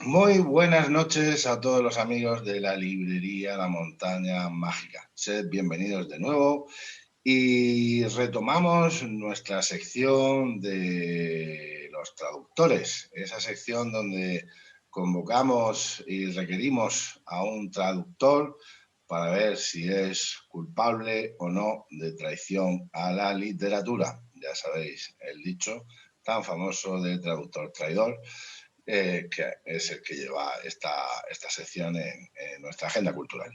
Muy buenas noches a todos los amigos de la librería La Montaña Mágica. Sed bienvenidos de nuevo y retomamos nuestra sección de los traductores, esa sección donde convocamos y requerimos a un traductor para ver si es culpable o no de traición a la literatura. Ya sabéis, el dicho tan famoso de traductor traidor. Que es el que lleva esta sección en nuestra agenda cultural.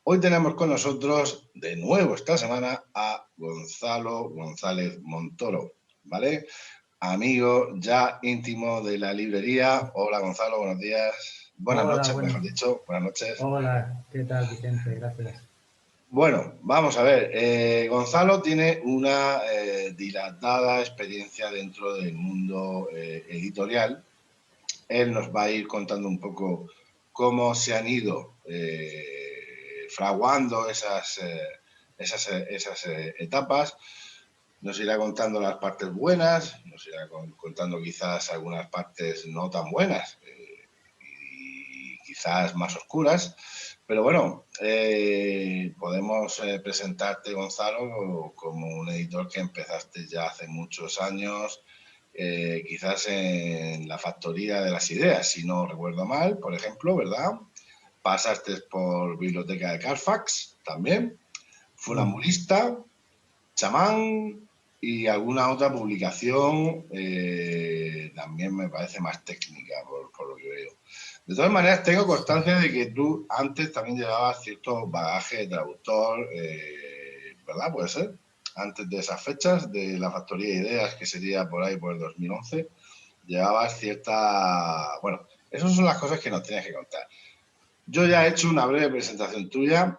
Hoy tenemos con nosotros de nuevo esta semana a Gonzalo González Montoro, ¿vale? Amigo ya íntimo de la librería. Hola Gonzalo, buenos días. Buenas Hola, noches, bueno, mejor dicho. Buenas noches. hola, ¿qué tal, Vicente? Gracias. Bueno, vamos a ver. Gonzalo tiene una dilatada experiencia dentro del mundo editorial. Él nos va a ir contando un poco cómo se han ido fraguando esas etapas. Nos irá contando las partes buenas, nos irá contando quizás algunas partes no tan buenas y quizás más oscuras. Pero bueno, podemos presentarte, Gonzalo, como un editor que empezaste ya hace muchos años, quizás en la factoría de las ideas, si no recuerdo mal, por ejemplo, ¿verdad? Pasaste por Biblioteca de Carfax también, Sí, Funambulista, Chamán y alguna otra publicación también me parece más técnica, por lo que veo. De todas maneras, tengo sí, constancia de que tú antes también llevabas cierto bagaje de traductor, ¿verdad? Puede ser. Antes de esas fechas, de la factoría de ideas, que sería por ahí por el 2011, llevabas cierta... Bueno, esas son las cosas que nos tienes que contar. Yo ya he hecho una breve presentación tuya.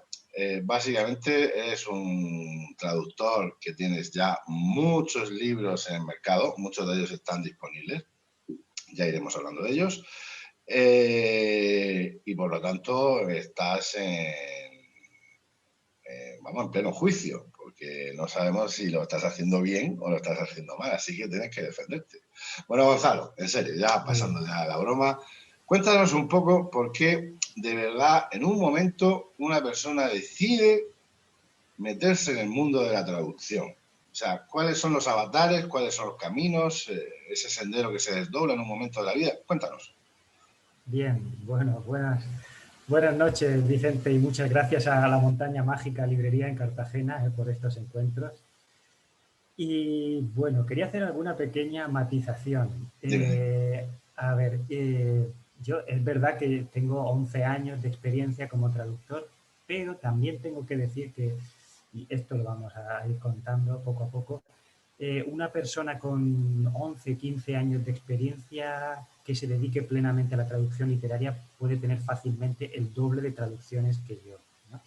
Básicamente eres un traductor que tienes ya muchos libros en el mercado, muchos de ellos están disponibles, ya iremos hablando de ellos. Y por lo tanto estás vamos, en pleno juicio, porque no sabemos si lo estás haciendo bien o lo estás haciendo mal, así que tienes que defenderte. Bueno, Gonzalo, en serio, ya muy pasando bien. ya a la broma, cuéntanos un poco por qué de verdad en un momento una persona decide meterse en el mundo de la traducción. O sea, ¿cuáles son los avatares, cuáles son los caminos, ese sendero que se desdobla en un momento de la vida? Cuéntanos. Bien, bueno, buenas noches, Vicente, y muchas gracias a la Montaña Mágica Librería en Cartagena por estos encuentros. Y bueno, quería hacer alguna pequeña matización. Dime. A ver, yo es verdad que tengo 11 años de experiencia como traductor, pero también tengo que decir que, y esto lo vamos a ir contando poco a poco, una persona con 11, 15 años de experiencia que se dedique plenamente a la traducción literaria puede tener fácilmente el doble de traducciones que yo, ¿no?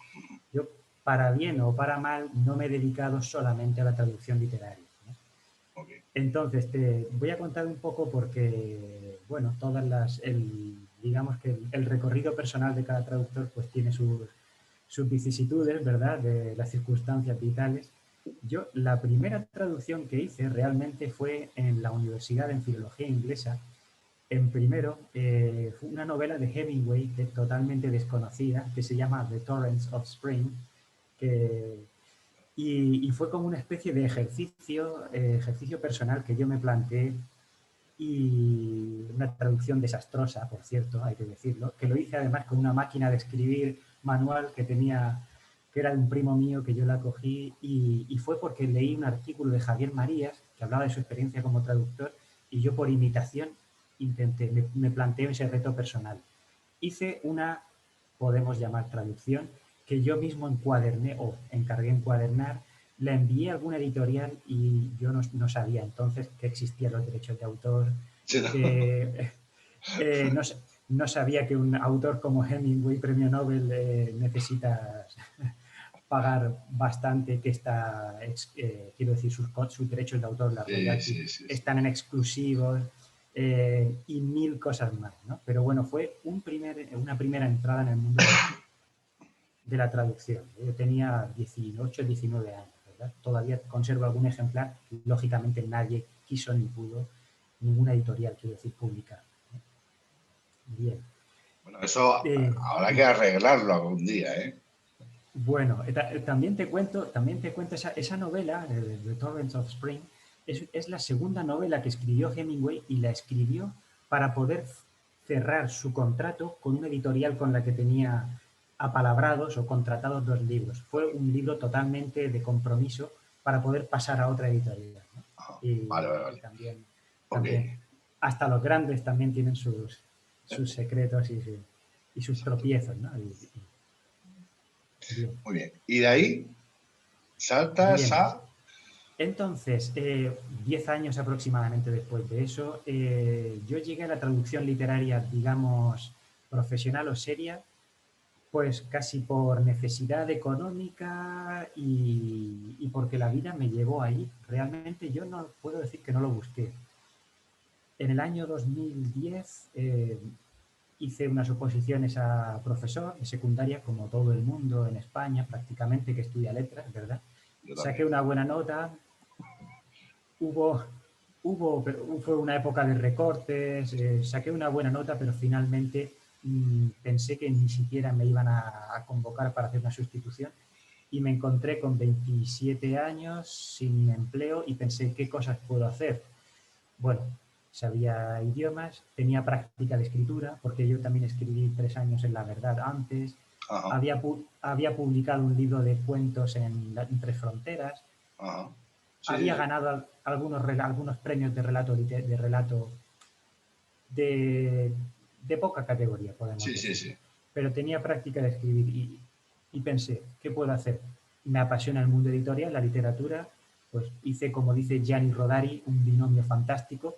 Yo, para bien o para mal, no me he dedicado solamente a la traducción literaria, ¿no? Okay. Entonces, te voy a contar un poco porque, bueno, digamos que el recorrido personal de cada traductor pues tiene sus vicisitudes, ¿verdad?, de las circunstancias vitales. Yo, la primera traducción que hice realmente fue en la universidad en filología inglesa. En primero, fue una novela de Hemingway que totalmente desconocida, que se llama The Torrents of Spring, que, y fue como una especie de ejercicio personal que yo me planteé, y una traducción desastrosa, por cierto, hay que decirlo, que lo hice además con una máquina de escribir manual que era de un primo mío, que yo la cogí, y fue porque leí un artículo de Javier Marías que hablaba de su experiencia como traductor, y yo por imitación me planteé ese reto personal. Hice una, podemos llamar traducción, que yo mismo encuaderné o encargué encuadernar, la envié a alguna editorial y yo no sabía entonces que existían los derechos de autor, Sí, no. que no, no, sabía que un autor como Hemingway, premio Nobel, necesita pagar bastante, que quiero decir, sus derechos de autor, las Sí, royalties, sí, sí, sí. están en exclusivos, y mil cosas más, ¿no? Pero bueno, fue una primera entrada en el mundo de la traducción. Yo tenía 18, 19 años, ¿verdad? Todavía conservo algún ejemplar. Lógicamente nadie quiso ni pudo, ninguna editorial, quiero decir, publicar. Bien. Bueno, eso habrá que arreglarlo algún día, ¿eh? Bueno, también te cuento esa novela, The Torrents of Spring, es la segunda novela que escribió Hemingway y la escribió para poder cerrar su contrato con una editorial con la que tenía apalabrados o contratados 2 libros. Fue un libro totalmente de compromiso para poder pasar a otra editorial, ¿no? Ajá. Y, Vale, vale, y vale. también, Ok. también, hasta los grandes también tienen sus secretos y sus Exacto. tropiezos, ¿no? Bien. Muy bien. Y de ahí saltas Bien, a... entonces, 10 años aproximadamente después de eso, yo llegué a la traducción literaria, digamos, profesional o seria, pues casi por necesidad económica y porque la vida me llevó ahí. Realmente yo no puedo decir que no lo busqué. En el año 2010 hice unas oposiciones a profesor de secundaria, como todo el mundo en España prácticamente que estudia letras, ¿verdad? Yo Saqué también. una buena nota, pero fue una época de recortes, saqué una buena nota, pero finalmente pensé que ni siquiera me iban a convocar para hacer una sustitución y me encontré con 27 años sin empleo y pensé, ¿qué cosas puedo hacer? Bueno, sabía idiomas, tenía práctica de escritura, porque yo también escribí 3 años en La Verdad antes, Ajá, había publicado un libro de cuentos en Tres Fronteras, ajá. Sí, sí, había sí. ganado algunos premios de relato de, de poca categoría, podemos Sí, sí, decirlo. sí. Pero tenía práctica de escribir y pensé, ¿qué puedo hacer? Me apasiona el mundo editorial, la literatura, pues hice, como dice Gianni Rodari, un binomio fantástico,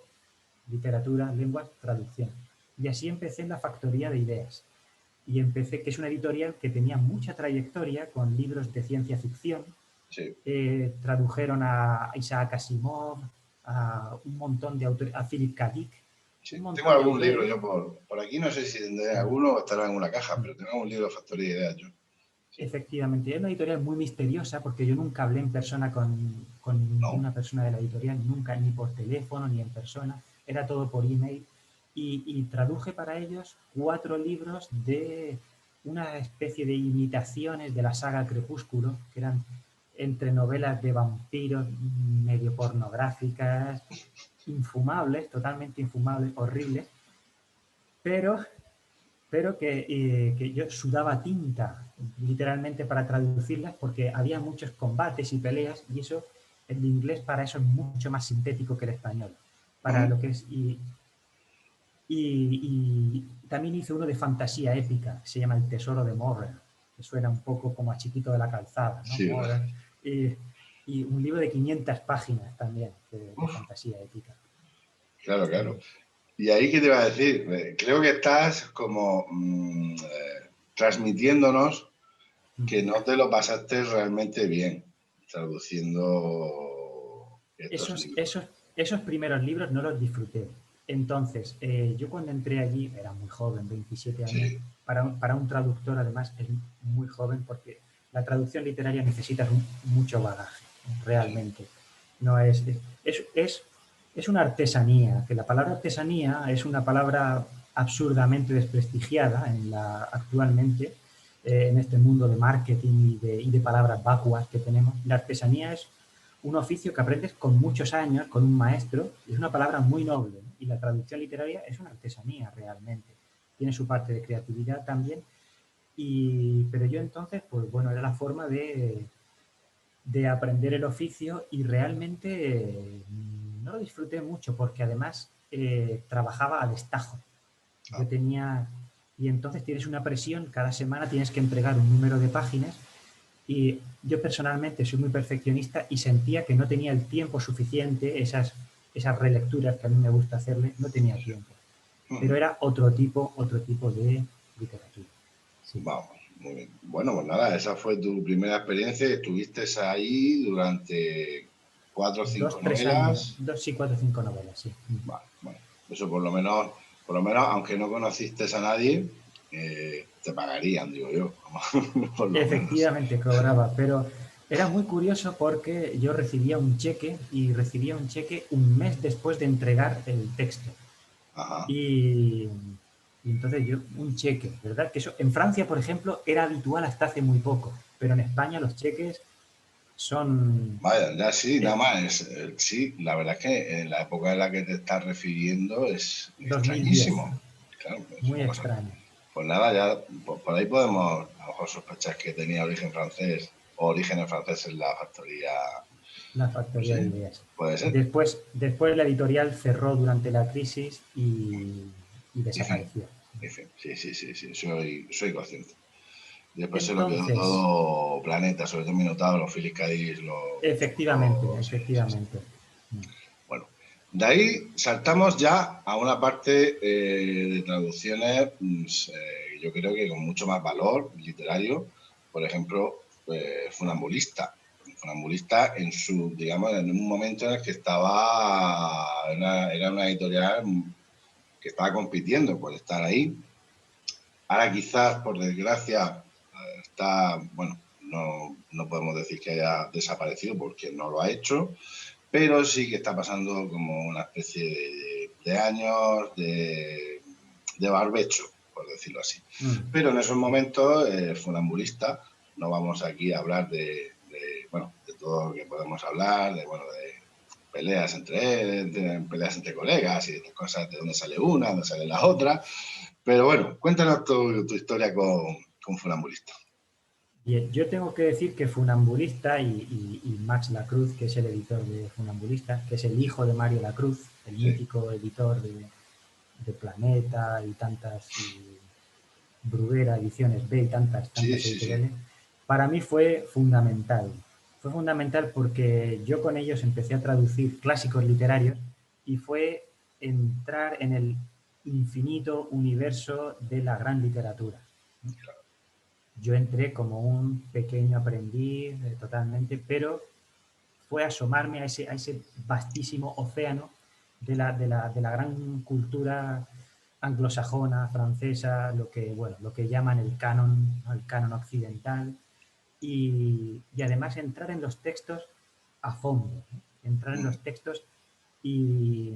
literatura, lenguas, traducción. Y así empecé en la factoría de ideas. Y empecé, que es una editorial que tenía mucha trayectoria con libros de ciencia ficción, Sí. tradujeron a Isaac Asimov, a un montón de autores, a Philip K. Dick, un Sí. Tengo montón de algún libro autores. yo por aquí, no sé si tendré alguno o estará en una caja, pero tengo un libro de Factoría de Ideas yo. Sí. Efectivamente, es una editorial muy misteriosa porque yo nunca hablé en persona con ¿No? ninguna persona de la editorial, nunca, ni por teléfono, ni en persona, era todo por email. Y traduje para ellos 4 libros de una especie de imitaciones de la saga Crepúsculo, que eran entre novelas de vampiros, medio pornográficas, infumables, totalmente infumables, horribles, pero, pero que yo sudaba tinta literalmente para traducirlas porque había muchos combates y peleas y eso, el inglés para eso es mucho más sintético que el español. Para Ujú. lo que es, y también hice uno de fantasía épica, que se llama El Tesoro de Morren, que suena un poco como a Chiquito de la Calzada, ¿no? Sí, ¿verdad? Morren. Y un libro de 500 páginas también de Uf, fantasía épica. claro, claro. También. Y ahí, ¿qué te iba a decir? Creo que estás como transmitiéndonos que no te lo pasaste realmente bien traduciendo estos Esos, libros. esos, esos primeros libros no los disfruté. Entonces, yo cuando entré allí, era muy joven, 27 años, Sí. para un traductor además es muy joven porque la traducción literaria necesita mucho bagaje, Sí. realmente. No es una artesanía, que la palabra artesanía es una palabra absurdamente desprestigiada actualmente en este mundo de marketing y de palabras vacuas que tenemos. La artesanía es un oficio que aprendes con muchos años, con un maestro, y es una palabra muy noble, ¿no? Y la traducción literaria es una artesanía realmente. Tiene su parte de creatividad también, pero yo entonces, pues bueno, era la forma de aprender el oficio y realmente no lo disfruté mucho porque además trabajaba a destajo. Ah, Yo tenía, y entonces tienes una presión, cada semana tienes que entregar un número de páginas y yo personalmente soy muy perfeccionista y sentía que no tenía el tiempo suficiente, esas relecturas que a mí me gusta hacerle, no tenía tiempo. Pero ujú. era otro tipo de literatura. Sí. Vamos, muy bien. Bueno, pues nada, esa fue tu primera experiencia. Estuviste ahí durante 4 o 5 2, 3 años, novelas. 2, sí, 4, 5 novelas, sí. Vale, bueno, eso por lo menos, aunque no conociste a nadie, te pagarían, digo yo, por lo menos. Efectivamente cobraba, pero era muy curioso porque yo recibía un cheque y recibía un cheque un mes después de entregar el texto. Ajá, Y, Y entonces yo, un cheque, ¿verdad? Que eso en Francia, por ejemplo, era habitual hasta hace muy poco, pero en España los cheques son... Vaya, ya sí, nada eh, más. Sí, la verdad es que en la época en la que te estás refiriendo es 2010, extrañísimo. Claro, es muy una cosa. extraño. Pues nada, ya por ahí podemos a lo mejor sospechar que tenía origen francés o orígenes franceses en la factoría. La No factoría de sé, ideas. puede ser. Después la editorial cerró durante la crisis y Dicen, desapareció. dicen. Sí, sí, sí, sí, soy consciente. Después se lo quedó Entonces, todo Planeta, sobre todo Minotauro, Philip K. Dick, lo efectivamente, compró. Sí, sí, sí. efectivamente. Bueno, de ahí saltamos ya a una parte de traducciones, yo creo que con mucho más valor literario. Por ejemplo, Funambulista. Funambulista en su, digamos, en un momento en el que era una editorial que estaba compitiendo por estar ahí. Ahora quizás, por desgracia, está, bueno, no podemos decir que haya desaparecido porque no lo ha hecho, pero sí que está pasando como una especie de años de barbecho, por decirlo así. Pero en esos momentos, Funambulista, no vamos aquí a hablar bueno, de todo lo que podemos hablar, de peleas peleas entre colegas y de estas cosas, de dónde sale una, dónde sale la otra. Pero bueno, cuéntanos tu historia con Funambulista. Bien, yo tengo que decir que Funambulista y Max Lacruz, que es el editor de Funambulista, que es el hijo de Mario Lacruz, el Sí, mítico editor de Planeta y tantas, y Bruguera, Ediciones B y sí, tantas sí, sí. editoriales, para mí fue fundamental. Fue fundamental porque yo con ellos empecé a traducir clásicos literarios y fue entrar en el infinito universo de la gran literatura. Yo entré como un pequeño aprendiz totalmente, pero fue asomarme a ese vastísimo océano de la gran cultura anglosajona, francesa, lo que llaman el canon, ¿no? El canon occidental, y además entrar en los textos a fondo, ¿no? Entrar en los textos y,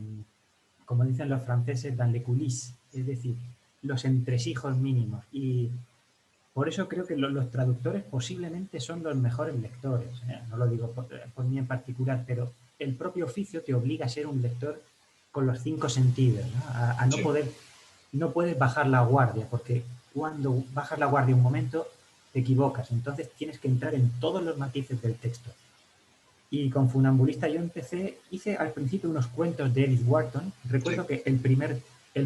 como dicen los franceses, dans les coulisses, es decir, los entresijos mínimos. Y por eso creo que los traductores posiblemente son los mejores lectores. No lo digo por mí en particular, pero el propio oficio te obliga a ser un lector con los cinco sentidos, ¿no? A no Sí. poder, no puedes bajar la guardia, porque cuando bajas la guardia un momento te equivocas. Entonces tienes que entrar en todos los matices del texto. Y con Funambulista yo hice al principio unos cuentos de Edith Wharton. Recuerdo Sí. que el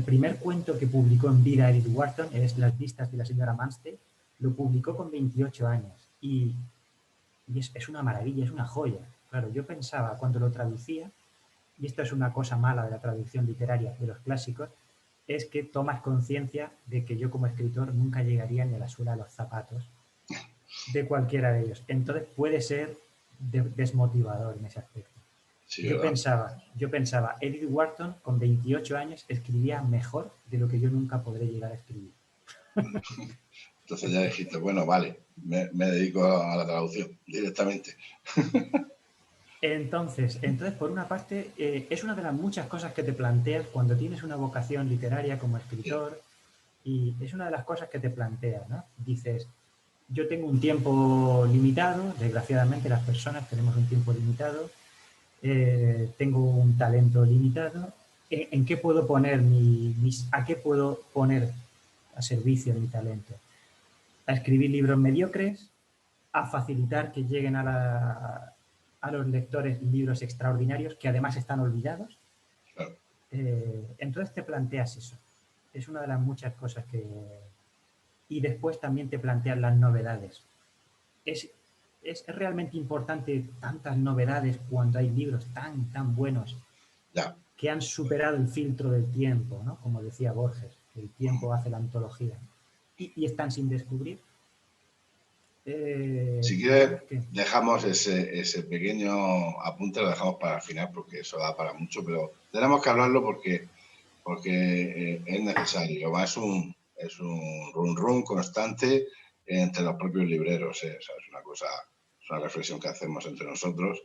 primer cuento que publicó en vida Edith Wharton es Las vistas de la señora Manstey. Lo publicó con 28 años y es una maravilla, es una joya. Claro, yo pensaba cuando lo traducía, y esto es una cosa mala de la traducción literaria de los clásicos, es que tomas conciencia de que yo como escritor nunca llegaría ni a la suela de los zapatos de cualquiera de ellos. Entonces puede ser desmotivador en ese aspecto. Sí, ¿verdad? Yo pensaba, Edith Wharton con 28 años escribía mejor de lo que yo nunca podré llegar a escribir. Entonces ya dijiste, bueno, vale, me dedico a la traducción directamente. Entonces, por una parte, es una de las muchas cosas que te planteas cuando tienes una vocación literaria como Sí, escritor y es una de las cosas que te planteas, ¿no? Dices, yo tengo un tiempo limitado, desgraciadamente las personas tenemos un tiempo limitado, tengo un talento limitado, ¿en qué puedo poner a qué puedo poner a servicio mi talento? A escribir libros mediocres, a facilitar que lleguen a los lectores libros extraordinarios que además están olvidados. claro. Entonces te planteas eso. Es una de las muchas cosas que... Y después también te planteas las novedades. Es, es realmente importante tantas novedades cuando hay libros tan buenos Ya. que han superado el filtro del tiempo, ¿no? Como decía Borges, que el tiempo hace la antología, y están sin descubrir. Si Entonces, quieres, ¿qué? dejamos ese pequeño apunte, lo dejamos para el final porque eso da para mucho, pero tenemos que hablarlo porque es necesario. Es un run constante entre los propios libreros. O sea, es una reflexión que hacemos entre nosotros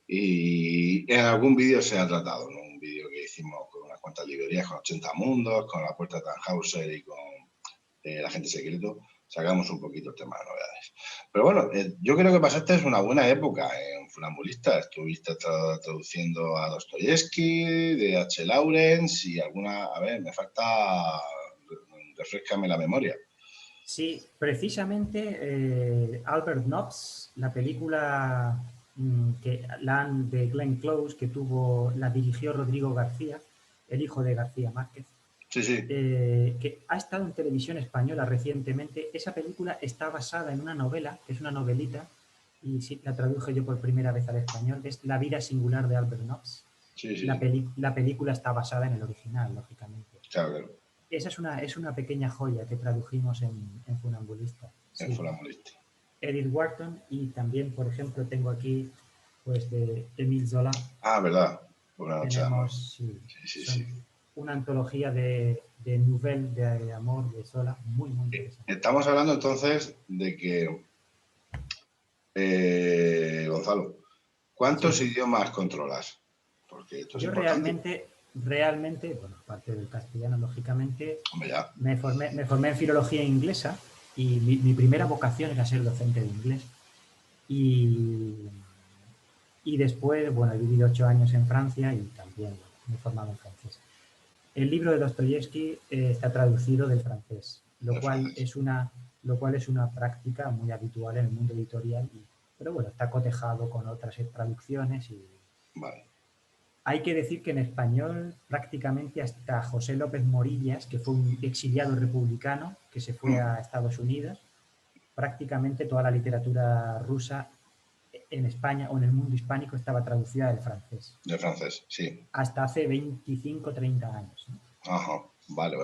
y en algún vídeo se ha tratado, ¿no? Un vídeo que hicimos con unas cuantas librerías, con 80 mundos, con La Puerta de Tannhäuser y con El Agente Secreto, sacamos un poquito el tema de novedades. Pero bueno, yo creo que pasaste una buena época en Funambulista. Estuviste traduciendo a Dostoyevsky, de H. Lawrence y alguna... A ver, me falta... Refréscame la memoria. Sí, precisamente Albert Nobbs, la película de Glenn Close, la dirigió Rodrigo García, el hijo de García Márquez, Sí, sí. que ha estado en televisión española recientemente. Esa película está basada en una novela, que es una novelita, y sí, la traduje yo por primera vez al español, es La vida singular de Albert Nobbs. Sí, sí. La película está basada en el original, lógicamente. Claro, claro. Esa es una pequeña joya que tradujimos en Funambulista. Sí. En Funambulista. Edith Wharton, y también, por ejemplo, tengo aquí pues de Émile Zola. Ah, verdad. Tenemos una antología de nouvelles de amor de Zola, muy, muy interesante. Estamos hablando entonces de que, Gonzalo, ¿cuántos idiomas controlas? Porque esto es importante. Realmente, bueno, aparte del castellano, lógicamente, Hombre, ya. me formé en filología inglesa y mi primera vocación era ser docente de inglés. Y después, bueno, he vivido 8 años en Francia y también me he formado en francés. El libro de Dostoyevsky está traducido del francés, lo cual es una práctica muy habitual en el mundo editorial, pero bueno, está cotejado con otras traducciones. Vale. Hay que decir que en español prácticamente hasta José López Morillas, que fue un exiliado republicano que se fue a Estados Unidos, prácticamente toda la literatura rusa en España o en el mundo hispánico estaba traducida del francés. Del francés, sí. Hasta hace 25 o 30 años. ¿No? Ajá, vale.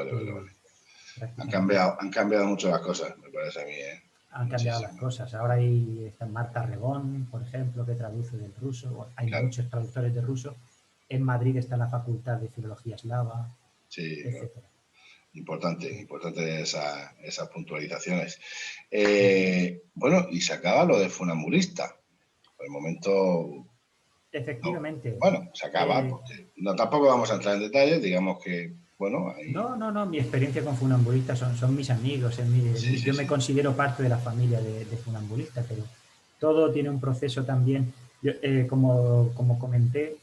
Han cambiado mucho las cosas, me parece a mí. Han cambiado las cosas. Ahora está Marta Rebón, por ejemplo, que traduce del ruso. Hay muchos traductores de ruso. En Madrid está la Facultad de Filología Eslava, etc. Claro. Importante esas puntualizaciones. Bueno, y se acaba lo de Funambulista. Por el momento... Efectivamente. No. Bueno, se acaba, porque tampoco vamos a entrar en detalles, digamos que, bueno... Ahí... No, mi experiencia con Funambulista son mis amigos. Yo me considero parte de la familia de Funambulista, pero todo tiene un proceso también. Yo, como comenté,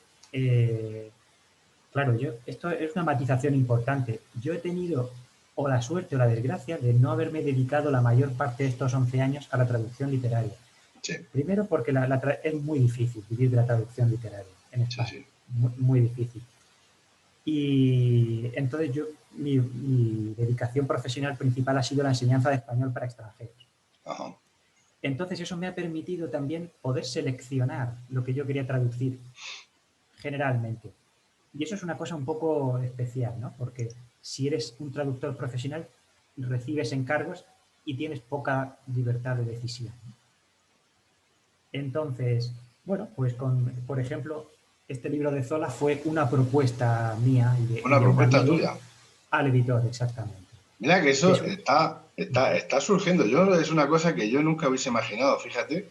claro, esto es una matización importante. Yo he tenido o la suerte o la desgracia de no haberme dedicado la mayor parte de estos 11 años a la traducción literaria. Sí. Primero porque es muy difícil vivir de la traducción literaria en España. Sí. Muy, muy difícil. Y entonces mi dedicación profesional principal ha sido la enseñanza de español para extranjeros. Ajá. Entonces eso me ha permitido también poder seleccionar lo que yo quería traducir generalmente. Y eso es una cosa un poco especial, ¿no? Porque si eres un traductor profesional, recibes encargos y tienes poca libertad de decisión. Entonces, bueno, pues por ejemplo, este libro de Zola fue una propuesta mía. Una propuesta tuya. Al editor, exactamente. Mira que eso está surgiendo. Es una cosa que yo nunca hubiese imaginado, fíjate.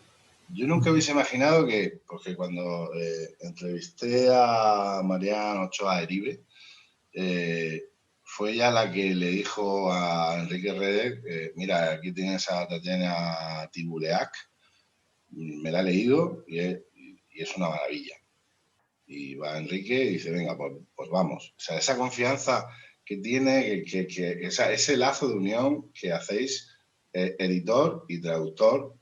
Yo nunca hubiese imaginado que, porque cuando entrevisté a Marian Ochoa Eribe, fue ella la que le dijo a Enrique Rede, mira, aquí tienes a Tatiana Tibuleac, me la he leído y es una maravilla. Y va Enrique y dice, venga, pues vamos. O sea, esa confianza que tiene, ese lazo de unión que hacéis, editor y traductor,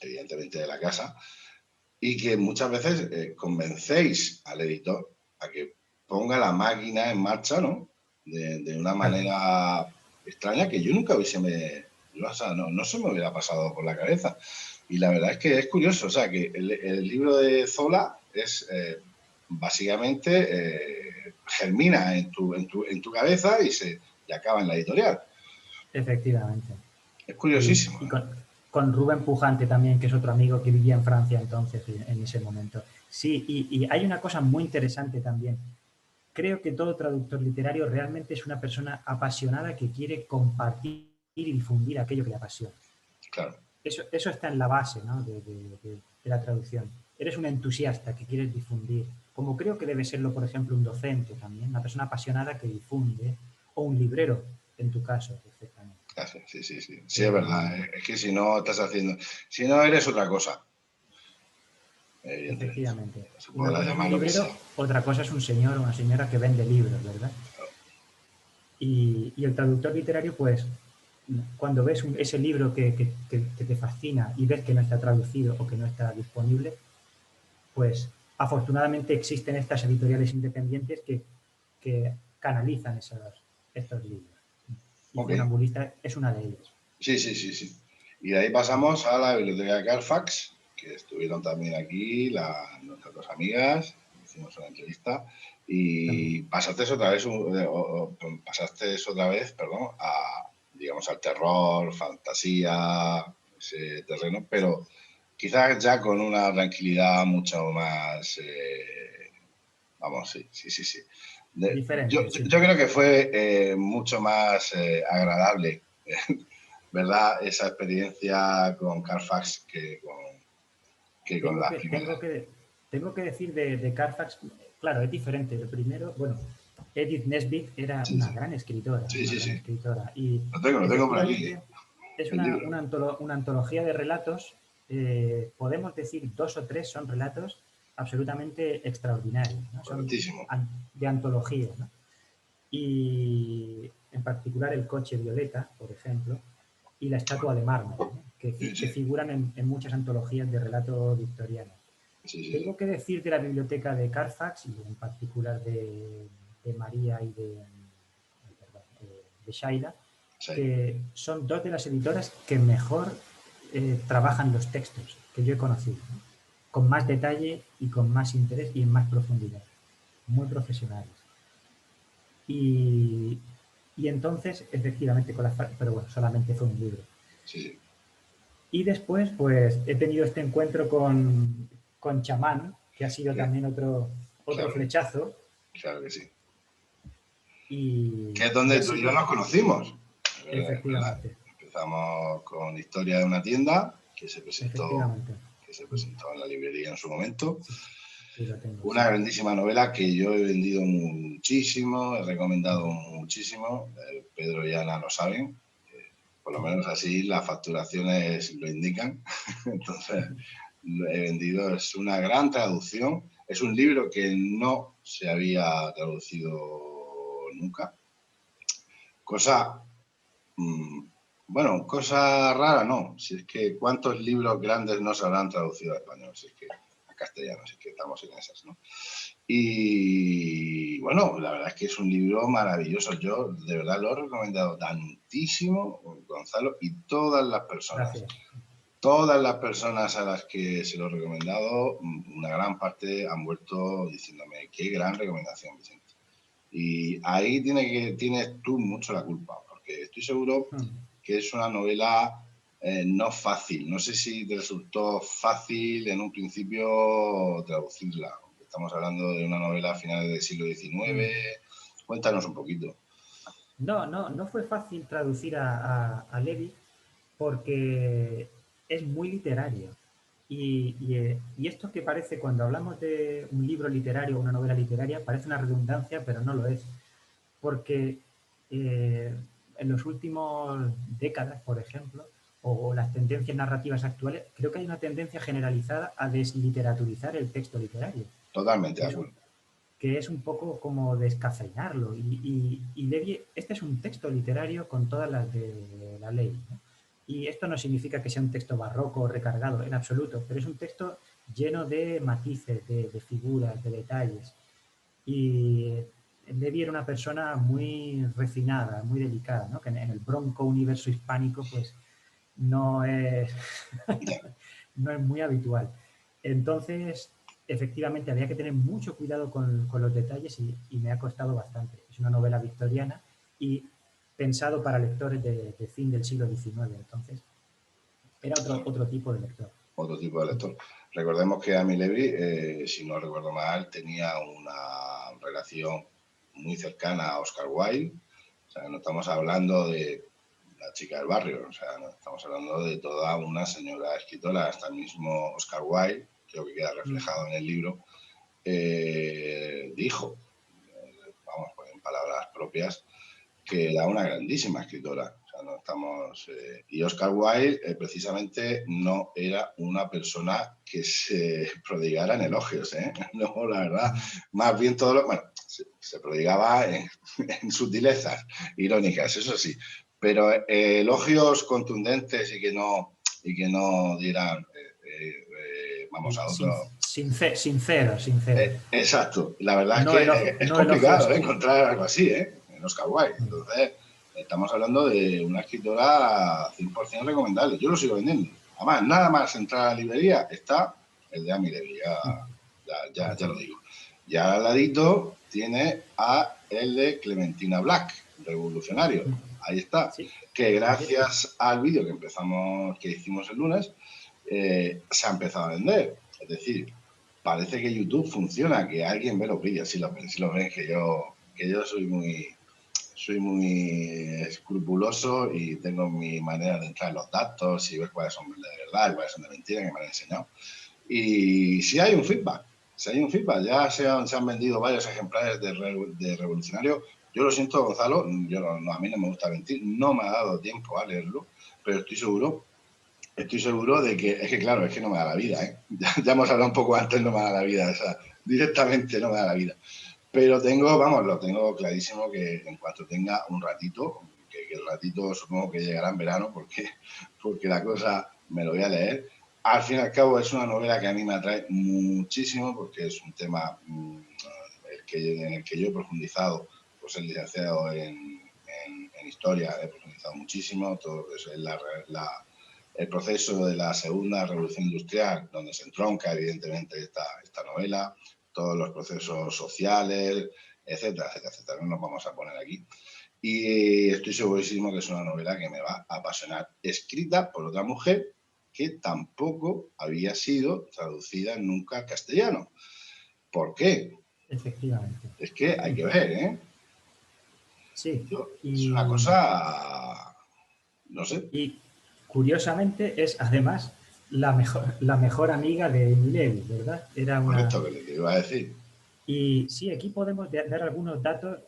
evidentemente de la casa, y que muchas veces convencéis al editor a que ponga la máquina en marcha, ¿no? De una manera extraña que yo nunca hubiese... no se me hubiera pasado por la cabeza. Y la verdad es que es curioso, o sea, que el libro de Zola es... básicamente germina en tu cabeza y acaba en la editorial. Efectivamente. Es curiosísimo. Y con Rubén Pujante también, que es otro amigo que vivía en Francia entonces, en ese momento. Sí, y hay una cosa muy interesante también. Creo que todo traductor literario realmente es una persona apasionada que quiere compartir y difundir aquello que le apasiona. Claro. Eso está en la base, ¿no? de la traducción. Eres un entusiasta que quieres difundir como creo que debe serlo, por ejemplo, un docente también, una persona apasionada que difunde, o un librero, en tu caso, perfectamente. Sí, sí, sí. Sí, es verdad. Es que si no estás haciendo... Si no, eres otra cosa. Evidentemente. Efectivamente. Se Una podrá cosa es un llamar lo que librero, sea. otra cosa es un señor o una señora que vende libros, ¿verdad? Y el traductor literario, pues, cuando ves ese libro que te fascina y ves que no está traducido o que no está disponible, pues afortunadamente existen estas editoriales independientes que canalizan estos libros. Y Ok. Funambulista es una de ellas. Sí, sí, sí, sí. Y de ahí pasamos a la biblioteca de Carfax, que estuvieron también aquí nuestras dos amigas, hicimos una entrevista, También. y pasaste otra vez, perdón, digamos, al terror, fantasía, ese terreno, pero quizás ya con una tranquilidad mucho más, vamos, sí, sí, sí, sí. Yo Diferente, sí. creo que fue mucho más agradable, ¿verdad? Esa experiencia con Carfax que con Tengo las que, primeras. tengo que, tengo que decir de Carfax, claro, es diferente. Lo primero, bueno, Edith Nesbit era Sí, una sí, gran escritora, sí, una sí, gran sí. escritora. Y Lo tengo por aquí, efectivamente es el libro. una antología de relatos, podemos decir 2 o 3 son relatos absolutamente extraordinarios, ¿no? Son Correctísimo. de antología, ¿no? Y en particular El coche violeta, por ejemplo, y La estatua de mármol, ¿no? Sí, que sí, figuran en muchas antologías de relato victoriano. sí, sí, sí. Tengo que decir de la biblioteca de Carfax y en particular de María y de Shaila, Sí, que son dos de las editoras que mejor trabajan los textos que yo he conocido, ¿no? Con más detalle y con más interés y en más profundidad. Muy profesionales. Y, y entonces, efectivamente, pero bueno, solamente fue un libro. sí, sí. Y después, pues, he tenido este encuentro con Chamán, que ha sido también otro Claro, flechazo, claro que sí. Que es y donde ha tú y yo sido, nos conocimos. ¿Verdad? efectivamente, Empezamos con Historia de una tienda efectivamente, que se presentó en la librería en su momento. sí, sí lo tengo, Una sí. grandísima novela que yo he vendido muchísimo, he recomendado muchísimo. Pedro y Ana lo saben. Por lo Sí. menos así las facturaciones lo indican. Entonces, lo he vendido. Es una gran traducción. Es un libro que no se había traducido nunca. Cosa bueno, cosa rara no, si es que cuántos libros grandes no se habrán traducido a español, si es que a castellano, si es que estamos en esas, ¿no? Y bueno, la verdad es que es un libro maravilloso, yo de verdad lo he recomendado tantísimo, Gonzalo, y Gracias. todas las personas a las que se lo he recomendado, una gran parte han vuelto diciéndome, qué gran recomendación, Vicente. Y ahí tienes tú mucho la culpa, porque estoy seguro que es una novela no fácil. No sé si te resultó fácil en un principio traducirla. Estamos hablando de una novela a finales del siglo XIX. Cuéntanos un poquito. No fue fácil traducir a Levi porque es muy literario. Y esto que parece, cuando hablamos de un libro literario o una novela literaria, parece una redundancia, pero no lo es. Porque en los últimos décadas, por ejemplo, o las tendencias narrativas actuales, creo que hay una tendencia generalizada a desliteraturizar el texto literario, Totalmente que de es un, acuerdo. que es un poco como descafeinarlo. Y Levi, este es un texto literario con todas las de la ley, ¿no? Y esto no significa que sea un texto barroco o recargado, en absoluto, pero es un texto lleno de matices, de figuras, de detalles. Y Levi era una persona muy refinada, muy delicada, ¿no? Que en el bronco universo hispánico, pues no es, no es muy habitual. Entonces, efectivamente, había que tener mucho cuidado con los detalles y me ha costado bastante. Es una novela victoriana y pensado para lectores de fin del siglo XIX. Entonces, era otro tipo de lector. Otro tipo de lector. Recordemos que Amy Levy, si no recuerdo mal, tenía una relación muy cercana a Oscar Wilde. O sea, no estamos hablando de la chica del barrio, o sea, no estamos hablando de toda una señora escritora, hasta el mismo Oscar Wilde, creo que queda reflejado en el libro, dijo, vamos, pues en palabras propias, que era una grandísima escritora. O sea, no estamos, y Oscar Wilde precisamente no era una persona que se prodigara en elogios, ¿eh? No, la verdad, más bien todo lo, bueno, se prodigaba en sutilezas irónicas, eso sí, pero elogios contundentes y que no dieran, vamos a otro. Sincero. Exacto. La verdad es No, que es no elogios. complicado encontrar algo así, en Oscar Wilde. Entonces, estamos hablando de una escritora 100% recomendable. Yo lo sigo vendiendo. Además, nada más entrar a la librería está el de Amy Levy, ya lo digo. Y al ladito tiene a el de Clementina Black, Revolucionario. Ahí está. Sí. Que gracias al vídeo que hicimos el lunes, se ha empezado a vender. Es decir, parece que YouTube funciona, que alguien ve los vídeos, si los ven, que yo soy muy escrupuloso y tengo mi manera de entrar en los datos y ver cuáles son de verdad y cuáles son de mentira, que me han enseñado. Y si hay un feedback, ya se han vendido varios ejemplares de Revolucionario. Yo lo siento, Gonzalo, a mí no me gusta mentir, no me ha dado tiempo a leerlo, pero estoy seguro de que, es que claro, es que no me da la vida, ¿eh? Ya hemos hablado un poco antes, no me da la vida, o sea, directamente no me da la vida. Pero lo tengo clarísimo que en cuanto tenga un ratito, que el ratito supongo que llegará en verano, porque la cosa me lo voy a leer. Al fin y al cabo es una novela que a mí me atrae muchísimo, porque es un tema en el que yo he profundizado, pues el licenciado en historia, he profundizado muchísimo, todo lo que es el proceso de la segunda revolución industrial, donde se entronca evidentemente esta novela, todos los procesos sociales, etcétera. No nos vamos a poner aquí. Y estoy segurísimo que es una novela que me va a apasionar, escrita por otra mujer que tampoco había sido traducida nunca al castellano. ¿Por qué? Efectivamente. Es que hay que ver, ¿eh? Sí. Es una cosa, no sé. Y curiosamente es además la mejor amiga de Amy Levy, ¿verdad? Era una... Correcto, que le iba a decir. Y sí, aquí podemos dar algunos datos,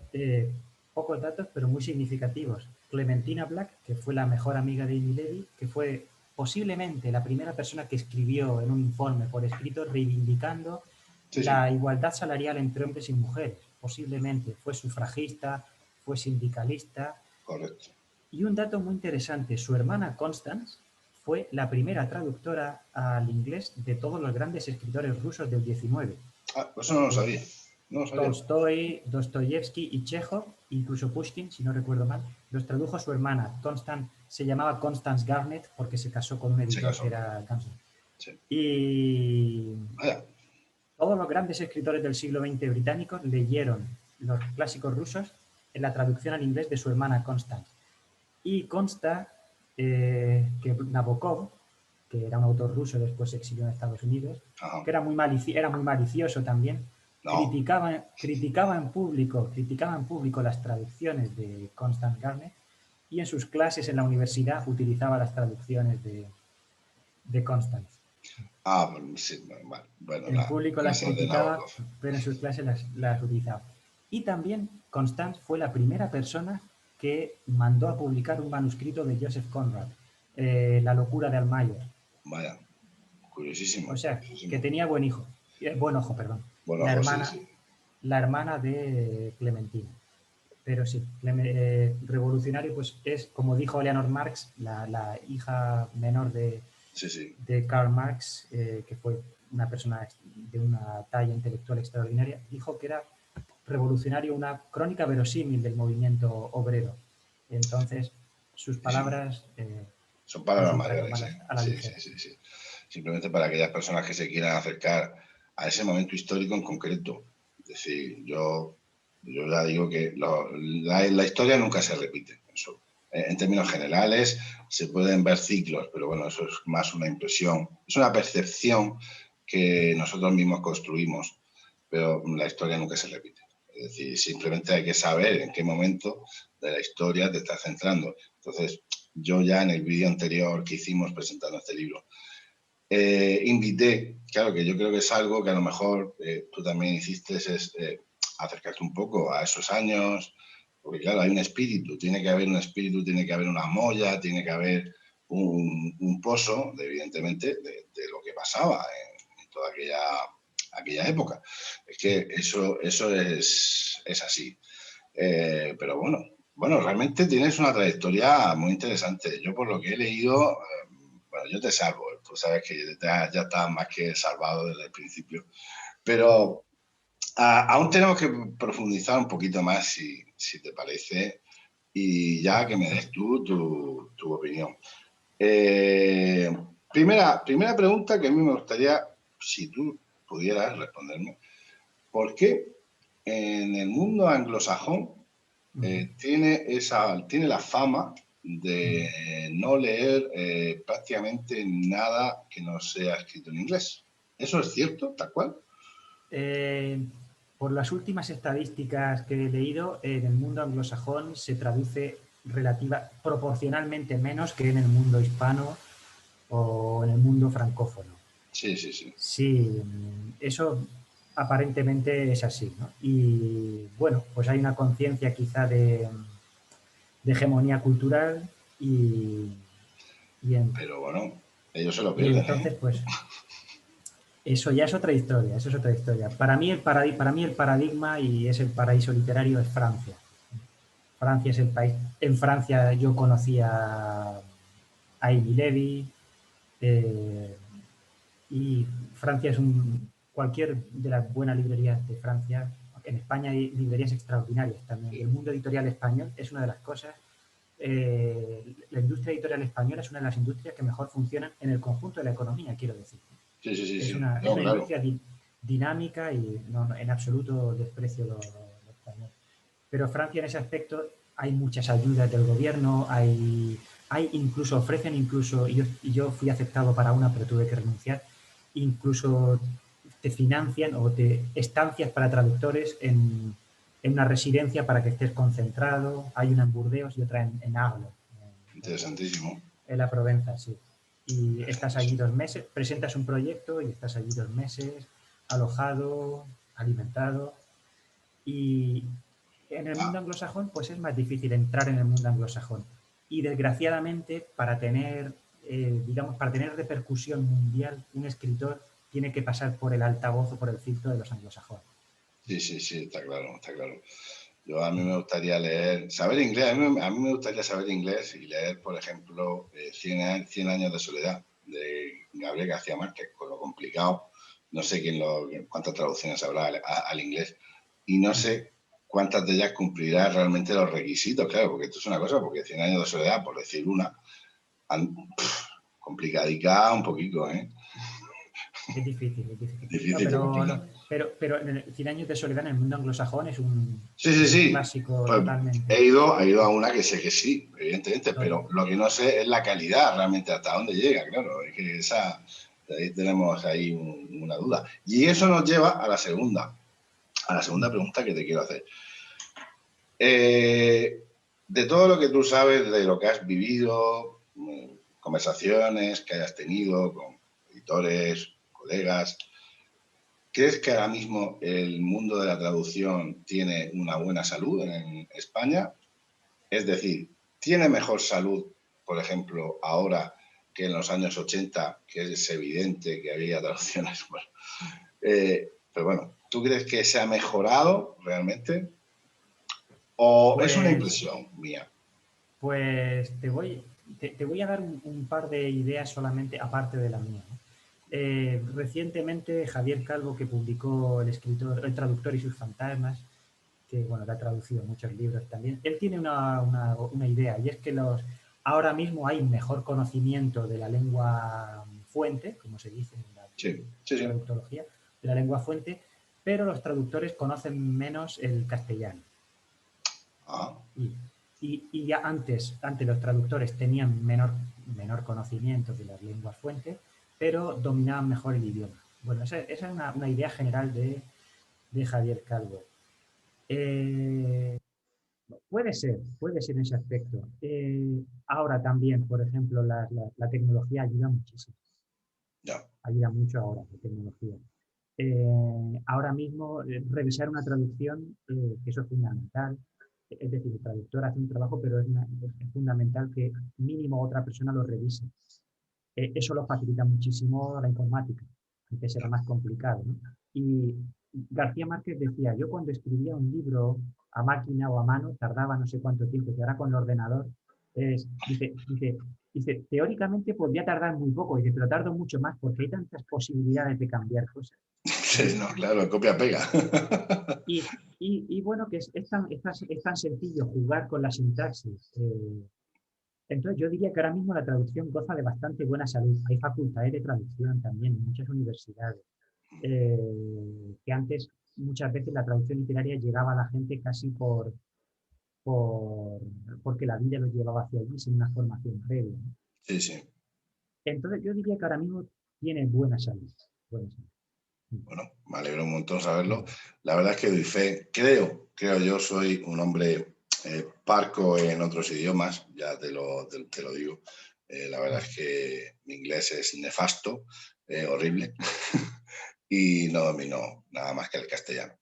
pocos datos, pero muy significativos. Clementina Black, que fue la mejor amiga de Amy Levy, que fue posiblemente la primera persona que escribió en un informe por escrito reivindicando la igualdad salarial entre hombres y mujeres. Posiblemente fue sufragista, fue sindicalista. Correcto. Y un dato muy interesante, su hermana Constance fue la primera traductora al inglés de todos los grandes escritores rusos del 19. Ah, eso no lo sabía. Tolstoy, Dostoyevsky y Chekhov, incluso Pushkin, si no recuerdo mal, los tradujo su hermana. Se llamaba Constance Garnett porque se casó con un editor que era Ganson. Sí. Y todos los grandes escritores del siglo XX británicos leyeron los clásicos rusos en la traducción al inglés de su hermana Constance. Y consta que Nabokov, que era un autor ruso, después se exilió en Estados Unidos, que era muy malicioso también, criticaba en público las traducciones de Constance Garnett y en sus clases en la universidad utilizaba las traducciones de Constance. Sí, bueno, en público las criticaba, pero en sus clases las utilizaba. Y también Constance fue la primera persona que mandó a publicar un manuscrito de Joseph Conrad, La locura de Almayer. Vaya, curiosísimo. O sea, que tenía buen ojo, Sí. La hermana de Clementina. Pero sí, Revolucionario pues es, como dijo Eleanor Marx, la hija menor de Karl Marx, que fue una persona de una talla intelectual extraordinaria, dijo que era Revolucionario una crónica verosímil del movimiento obrero. Entonces, sus palabras... son palabras mayores, sí. Simplemente para aquellas personas que se quieran acercar a ese momento histórico en concreto. Es decir, yo ya digo que la historia nunca se repite. Eso, en términos generales, se pueden ver ciclos, pero bueno, eso es más una impresión, es una percepción que nosotros mismos construimos, pero la historia nunca se repite. Es decir, simplemente hay que saber en qué momento de la historia te estás centrando. Entonces, yo ya en el vídeo anterior que hicimos presentando este libro, invité, claro que yo creo que es algo que a lo mejor tú también hiciste, es acercarte un poco a esos años, porque claro, hay un espíritu, tiene que haber un espíritu, tiene que haber una molla, tiene que haber un pozo, evidentemente, de lo que pasaba en toda aquella época. Es que eso es así. Pero bueno, realmente tienes una trayectoria muy interesante. Yo por lo que he leído, bueno, yo te salvo, tú sabes que ya estás más que salvado desde el principio, pero aún tenemos que profundizar un poquito más, si te parece, y ya que me des tu opinión. Eh, primera pregunta que a mí me gustaría, si tú pudieras responderme, ¿por qué en el mundo anglosajón tiene la fama de no leer prácticamente nada que no sea escrito en inglés? ¿Eso es cierto, tal cual? Por las últimas estadísticas que he leído, en el mundo anglosajón se traduce proporcionalmente menos que en el mundo hispano o en el mundo francófono. Sí, sí, sí. Sí, eso aparentemente es así, ¿no? Y bueno, pues hay una conciencia quizá de hegemonía cultural Pero bueno, ellos se lo y pierden, entonces ¿eh? pues eso ya es otra historia, eso es otra historia. Para mí el paradigma y es el paraíso literario es Francia. Francia es el país. En Francia yo conocía a Amy Levy y Francia es cualquier de las buenas librerías de Francia. En España hay librerías extraordinarias también. Y el Sí, mundo editorial español es una de las cosas. La industria editorial española es una de las industrias que mejor funcionan en el conjunto de la economía, quiero decir. sí, sí, sí, Es sí. es No, una claro. industria dinámica y no, en absoluto desprecio lo español. Pero Francia en ese aspecto hay muchas ayudas del gobierno, hay incluso, ofrecen incluso, y yo fui aceptado para una, pero tuve que renunciar, incluso te financian o te estancias para traductores en una residencia para que estés concentrado. Hay una en Burdeos y otra en Arles, Interesantísimo. en la Provenza, sí. Y estás allí Interesantísimo. 2 meses, presentas un proyecto y estás allí 2 meses, alojado, alimentado. Y en el mundo Ah, anglosajón, pues es más difícil entrar en el mundo anglosajón. Y desgraciadamente, digamos, para tener repercusión mundial, un escritor tiene que pasar por el altavoz o por el filtro de los anglosajones. sí, sí, sí, está claro, está claro. A mí me gustaría saber inglés, a mí me gustaría saber inglés y leer, por ejemplo, Cien años de soledad, de Gabriel García Márquez, con lo complicado. No sé cuántas traducciones habrá al inglés y no sé cuántas de ellas cumplirá realmente los requisitos, claro, porque esto es una cosa, porque Cien años de soledad, por decir una, complicadica un poquito, ¿eh? Es difícil, es difícil. No, Difícil de complicar. pero en el Cien años de soledad en el mundo anglosajón Sí, sí, es un sí. clásico Pues totalmente. he ido a una que sé que sí, evidentemente, Tot- pero lo que no sé es la calidad realmente, hasta dónde llega, claro. Es que ahí tenemos ahí una duda. Y eso nos lleva a la segunda pregunta que te quiero hacer. Eh, de todo lo que tú sabes, de lo que has vivido, conversaciones que hayas tenido con editores, colegas, ¿crees que ahora mismo el mundo de la traducción tiene una buena salud en España? Es decir, ¿tiene mejor salud, por ejemplo, ahora que en los años 80, que es evidente que había traducciones? Bueno, pero bueno, ¿tú crees que se ha mejorado realmente? ¿O es una Pues impresión mía? Pues te voy a dar un par de ideas solamente, aparte de la mía, ¿no? Recientemente Javier Calvo, que publicó el traductor y sus fantasmas, que bueno, que ha traducido muchos libros también, él tiene una idea, y es que ahora mismo hay mejor conocimiento de la lengua fuente, como se dice en la Sí, sí, sí. traductología, de la lengua fuente, pero los traductores conocen menos el castellano. Ah, Y, y ya antes los traductores tenían menor conocimiento de las lenguas fuentes, pero dominaban mejor el idioma. Bueno, esa es una idea general de Javier Calvo. Eh, puede ser en ese aspecto. Ahora también, por ejemplo, la tecnología ayuda muchísimo. Ya. ayuda mucho ahora la tecnología. Ahora mismo, revisar una traducción, que eso es fundamental. Es decir, el traductor hace un trabajo, pero es fundamental que mínimo otra persona lo revise. Eso lo facilita muchísimo la informática. Antes era más complicado, ¿no? Y García Márquez decía, yo cuando escribía un libro a máquina o a mano tardaba no sé cuánto tiempo, y ahora con el ordenador dice, teóricamente podría tardar muy poco, dice, pero tardo mucho más porque hay tantas posibilidades de cambiar cosas. Sí, Dice, no, claro, copia-pega. y bueno, que es tan sencillo jugar con la sintaxis. Entonces, yo diría que ahora mismo la traducción goza de bastante buena salud. Hay facultades de traducción también en muchas universidades, que antes muchas veces la traducción literaria llegaba a la gente casi por, porque la vida lo llevaba hacia allí sin una formación previa, ¿no? Sí, sí. Entonces, yo diría que ahora mismo tiene buena salud. Buena salud. Bueno, me alegro un montón saberlo. La verdad es que doy fe. Creo yo, soy un hombre parco en otros idiomas, ya te lo digo. La verdad es que mi inglés es nefasto, horrible, y no domino nada más que el castellano.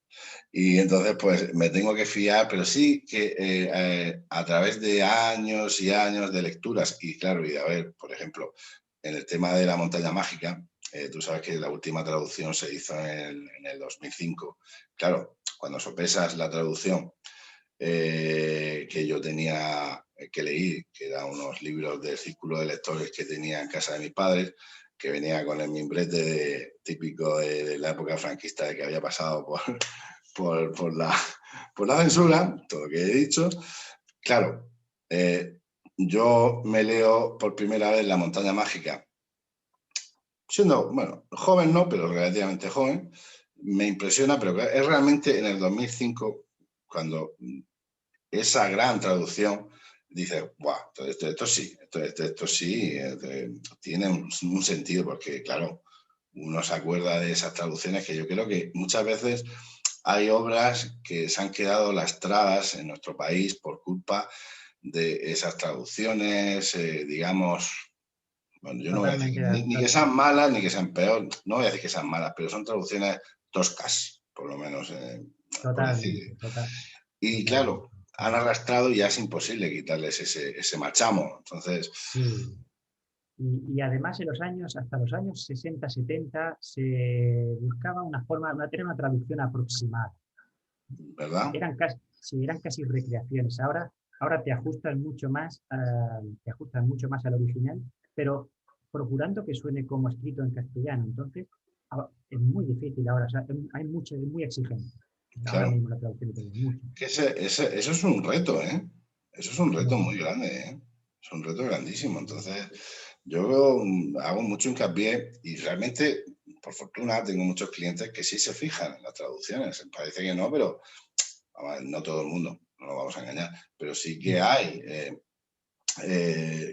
Y entonces, pues me tengo que fiar, pero sí que a través de años y años de lecturas, y claro, y de haber, por ejemplo, en el tema de la montaña mágica, tú sabes que la última traducción se hizo en el 2005. Claro, cuando sopesas la traducción que yo tenía que leer, que eran unos libros del círculo de lectores que tenía en casa de mis padres, que venía con el mimbrete típico de la época franquista de que había pasado por, por, la, por la censura, todo lo que he dicho. Claro, yo me leo por primera vez La montaña mágica, siendo, bueno, joven no, pero relativamente joven. Me impresiona, pero es realmente en el 2005 cuando esa gran traducción, dices, wow, esto sí, esto sí tiene un sentido, porque claro, uno se acuerda de esas traducciones que yo creo que muchas veces hay obras que se han quedado lastradas en nuestro país por culpa de esas traducciones, digamos, bueno, yo no voy a decir Totalmente, ni que sean malas ni que sean peor, no voy a decir que sean malas, pero son traducciones toscas, por lo menos, por decir. totalmente, Y totalmente. claro, han arrastrado y ya es imposible quitarles ese machamo. Entonces, Sí. Y además hasta los años 60 70 se buscaba una forma, tener una traducción aproximada. ¿verdad? Eran casi recreaciones. Ahora te ajustan mucho más al original, pero procurando que suene como escrito en castellano. Entonces, es muy difícil ahora. O sea, es muy exigente. Ahora Claro. mismo la traducción italiana, mucho. Que eso es un reto, ¿eh? Eso es un reto Muy, muy grande, ¿eh? Es un reto grandísimo. Entonces, yo hago mucho hincapié y realmente, por fortuna, tengo muchos clientes que sí se fijan en las traducciones. Parece que no, pero vamos, no todo el mundo, no lo vamos a engañar, pero sí que hay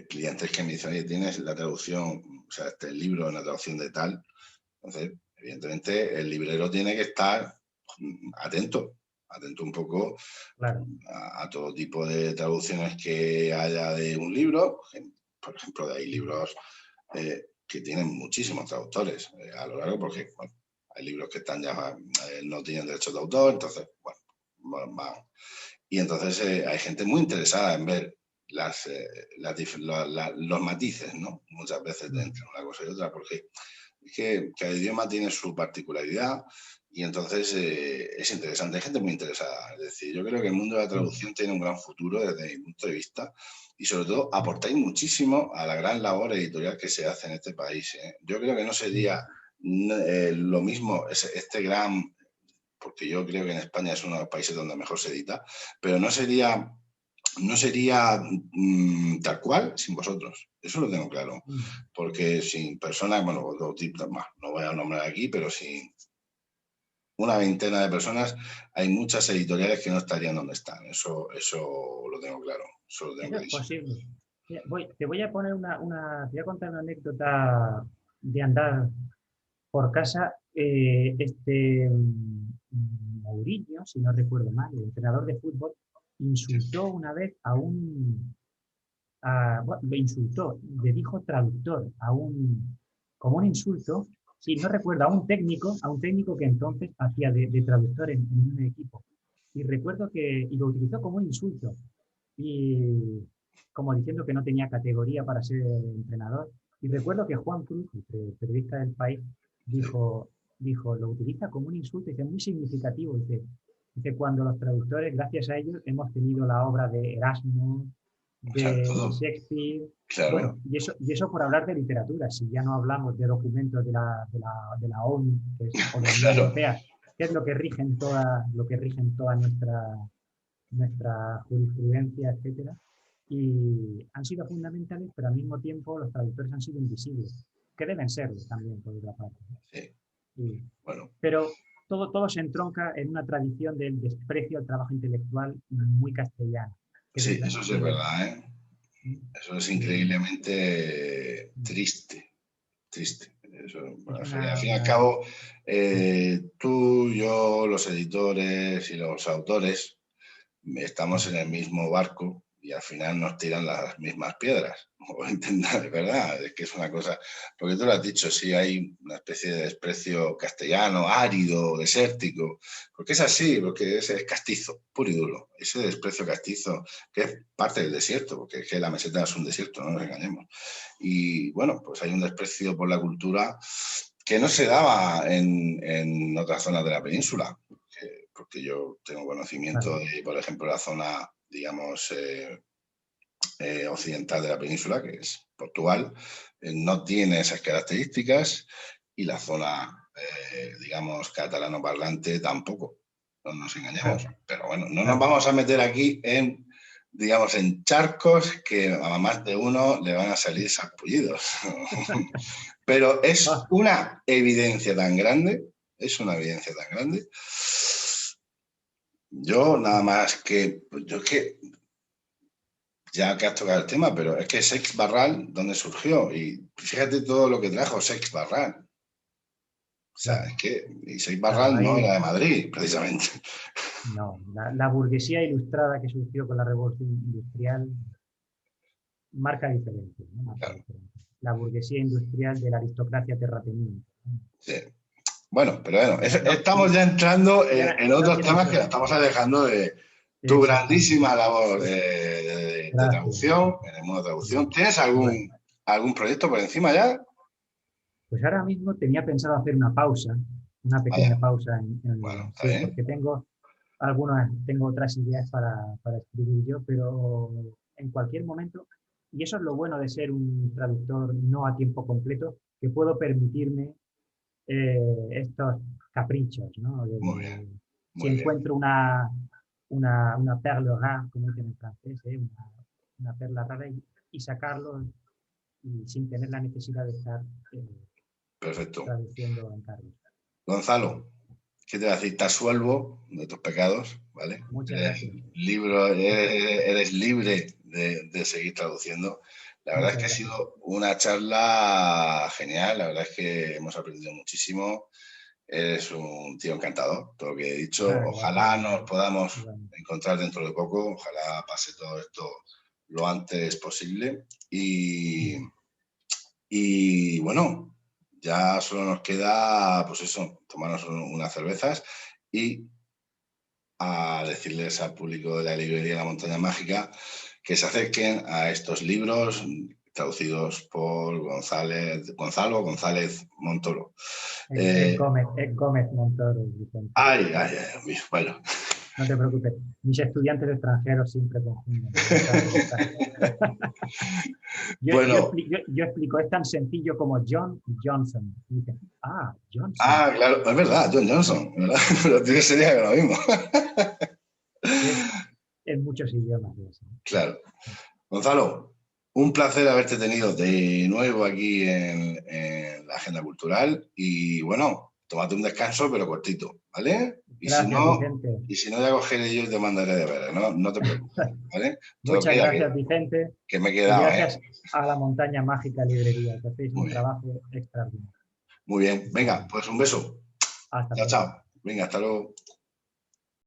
clientes que me dicen, oye, tienes la traducción, o sea, este libro en la traducción de tal. Entonces, evidentemente, el librero tiene que estar atento un poco claro. a todo tipo de traducciones que haya de un libro. Por ejemplo, hay libros que tienen muchísimos traductores a lo largo, porque bueno, hay libros que están ya no tienen derechos de autor, entonces, bueno, vamos. Y entonces hay gente muy interesada en ver los matices, ¿no? Muchas veces entre una cosa y otra, porque es que cada idioma tiene su particularidad y entonces es interesante. Hay gente muy interesada. Es decir, yo creo que el mundo de la Sí, traducción tiene un gran futuro desde mi punto de vista y sobre todo aportáis muchísimo a la gran labor editorial que se hace en este país, ¿eh? Yo creo que no sí. sería lo mismo este gran, porque yo creo que en España es uno de los países donde mejor se edita, pero no sería tal cual sin vosotros. Eso lo tengo claro. Porque sin personas, bueno, no voy a nombrar aquí, pero sin una veintena de personas, hay muchas editoriales que no estarían donde están. Eso lo tengo claro. Eso lo tengo Eso es clarísimo. posible. Mira, te voy a poner te voy a contar una anécdota de andar por casa. Mourinho, si no recuerdo mal, el entrenador de fútbol, insultó una vez bueno, lo insultó, le dijo traductor como un insulto, sí, no recuerdo, a un técnico que entonces hacía de traductor en un equipo. Y recuerdo y lo utilizó como un insulto. Y como diciendo que no tenía categoría para ser entrenador. Y recuerdo que Juan Cruz, el periodista del País, dijo, lo utiliza como un insulto, dice, muy significativo. Dice, cuando los traductores, gracias a ellos, hemos tenido la obra de Erasmo, Claro, de todo. Shakespeare. Claro, Bueno, y eso por hablar de literatura, si ya no hablamos de documentos de la ONU o de la Unión claro. Europea, que es lo que rigen toda nuestra jurisprudencia, etcétera, y han sido fundamentales, pero al mismo tiempo los traductores han sido invisibles, que deben serlo también, por otra parte. Sí. Y- Bueno, pero todo se entronca en una tradición del desprecio al trabajo intelectual muy castellana, que sí, eso sí es que- verdad, ¿eh? Eso es que increíblemente triste, triste. Eso, es bueno, al una, fin y al una- cabo, tú, yo, los editores y los autores estamos en el mismo barco y al final nos tiran las mismas piedras. O intentar, ¿verdad? Es que es una cosa, porque tú lo has dicho, sí hay una especie de desprecio castellano, árido, desértico, porque es así, porque es castizo, puro y duro. Ese desprecio castizo, que es parte del desierto, porque es que la meseta es un desierto, no nos engañemos. Y bueno, pues hay un desprecio por la cultura que no se daba en otras zonas de la península, porque yo tengo conocimiento claro, de, por ejemplo, la zona, digamos, occidental de la península, que es Portugal, no tiene esas características y la zona, digamos, catalano-parlante tampoco, no nos engañemos. claro, Pero bueno, no nos claro. vamos a meter aquí en, digamos, en charcos que a más de uno le van a salir sarpullidos. Pero es Ah, una evidencia tan grande, es una evidencia tan grande. Yo nada más que, pues yo es que, ya que has tocado el tema, pero es que Sex Barral, ¿dónde surgió? Y fíjate todo lo que trajo Sex Barral. O sea, claro, es que y Sex claro, Barral no ahí era de Madrid, precisamente. no. La burguesía ilustrada que surgió con la revolución industrial marca diferencia, ¿no? Marca Claro, diferencia. La burguesía industrial de la aristocracia terrateniente, ¿no? sí. Bueno, pero bueno, No, estamos ya entrando y ahora en no otros quieren temas que la ser. estamos alejando de tu Exactamente. grandísima labor de Gracias. traducción, en el mundo de traducción. ¿Tienes Bueno, algún proyecto por encima ya? pues ahora mismo tenía pensado hacer una pequeña Vaya, pausa bueno, está sí, bien. porque tengo otras ideas para escribir yo, pero en cualquier momento, y eso es lo bueno de ser un traductor no a tiempo completo, que puedo permitirme estos caprichos, ¿no? Muy bien, Si muy bien. encuentro una perle rare, como dicen en francés, una perla rara y sacarlo y sin tener la necesidad de estar eh, Perfecto. traduciendo encargos. Gonzalo, ¿qué te voy a decir? Te asuelvo de tus pecados, ¿vale? Muchas gracias. Eres libre de seguir traduciendo. La verdad es Muchas que ha gracias. sido una charla genial, la verdad es que hemos aprendido muchísimo. Eres un tío encantador, todo lo que he dicho. Ah, Ojalá gracias. nos podamos Bueno, encontrar dentro de poco, ojalá pase todo esto lo antes posible. Y bueno, ya solo nos queda, pues eso, tomarnos unas cervezas y a decirles al público de la librería La Montaña Mágica que se acerquen a estos libros traducidos por Gonzalo González Montoro. Eh, Es Gómez Montoro, Vicente. ay, ay, ay, bueno, No te preocupes. Mis estudiantes extranjeros siempre confunden. No saben esta. bueno, Yo explico, es tan sencillo como John Johnson. Y dicen, Johnson. claro, es verdad, John Johnson, ¿verdad? Pero tiene sería lo mismo. Es en muchos idiomas. Eso. Claro. Gonzalo, un placer haberte tenido de nuevo aquí en la agenda cultural y bueno, tómate un descanso pero cortito, ¿vale? Gracias, Vicente. Y si no ya cogeré yo y te mandaré de ver, ¿no? No te preocupes, ¿vale? Todo Muchas queda gracias, Vicente. que me he Y quedado, ¿eh? gracias a la Montaña Mágica Librería, que hacéis un Muy bien, trabajo extraordinario. muy bien. Muchas Venga, gracias. pues un beso. Hasta Chao, pronto. chao. Venga, hasta luego.